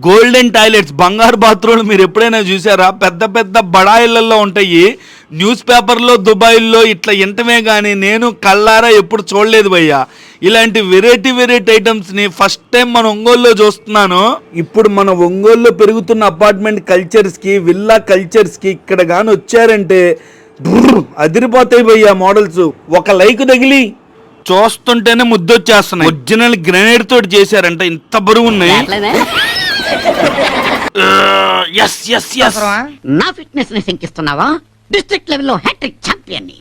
Golden toilets, బంగారు బాత్రూమ్లు మీరు ఎప్పుడైనా చూసారా? పెద్ద పెద్ద బడాయిళ్ళల్లో ఉంటాయి. న్యూస్ పేపర్లో దుబాయ్లో ఇట్లా ఇంటమే కానీ నేను కళ్ళారా ఎప్పుడు చూడలేదు భయ్యా. ఇలాంటి వెరైటీ ఐటమ్స్ని ఫస్ట్ టైం మన ఒంగోలులో చూస్తున్నాను. ఇప్పుడు మన ఒంగోలులో పెరుగుతున్న అపార్ట్మెంట్ కల్చర్స్కి, విల్లా కల్చర్స్కి ఇక్కడ కానీ వచ్చారంటే అదిరిపోతాయి భయ్యా మోడల్స్. ఒక లైక్ తగిలి చూస్తుంటేనే ముద్దొచ్చేస్తున్నాయి. ఒరిజినల్ గ్రెనేడ్ తోటి చేశారంట, ఇంత బరువు ఉన్నాయి. నా ఫిట్నెస్ ని శంకిస్తున్నావా? డిస్ట్రిక్ట్ లెవెల్లో హ్యాట్రిక్ ఛాంపియన్ ని.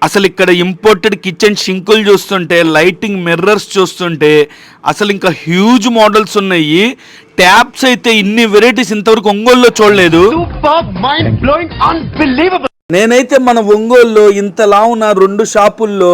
అసలు ఇక్కడ ఇంపోర్టెడ్ కిచెన్ షింకులు చూస్తుంటే, లైటింగ్ మిర్రర్స్ చూస్తుంటే అసలు ఇంకా హ్యూజ్ మోడల్స్ ఉన్నాయి. ట్యాప్స్ అయితే ఇన్ని వెరైటీస్ ఇంతవరకు ఒంగోలులో చూడలేదు. నేనైతే మన ఒంగోలులో ఇంతలా ఉన్న 2 షాపుల్లో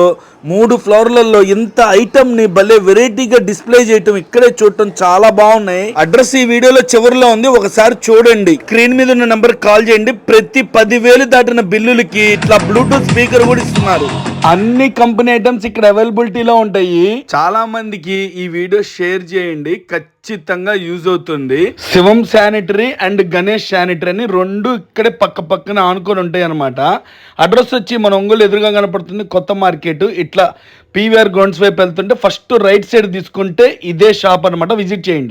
3 ఫ్లోర్లలో ఇంత ఐటమ్ ని భలే వెరైటీగా డిస్ప్లే చేయటం, ఇక్కడే చూడటం చాలా బాగున్నాయి. అడ్రస్ ఈ వీడియోలో చివరిలో ఉంది, ఒకసారి చూడండి. స్క్రీన్ మీద ఉన్న నెంబర్ కాల్ చేయండి. ప్రతి 10,000 దాటిన బిల్లులకి ఇట్లా బ్లూటూత్ స్పీకర్ కూడా ఇస్తున్నారు. అన్ని కంపెనీ ఐటమ్స్ ఇక్కడ అవైలబిలిటీలో ఉంటాయి. చాలా మందికి ఈ వీడియో షేర్ చేయండి, ఖచ్చితంగా యూజ్ అవుతుంది. శివం శానిటరీ అండ్ గణేష్ శానిటరీ అని 2 ఇక్కడే పక్క పక్కన ఆనుకొని ఉంటాయి అనమాట. అడ్రస్ వచ్చి మన ఒంగోలు ఎదురుగా కనపడుతుంది, కొత్త మార్కెట్. ఇట్లా పీవీఆర్ గ్రౌండ్స్ వైపు వెళ్తుంటే ఫస్ట్ రైట్ సైడ్ తీసుకుంటే ఇదే షాప్ అనమాట, విజిట్ చేయండి.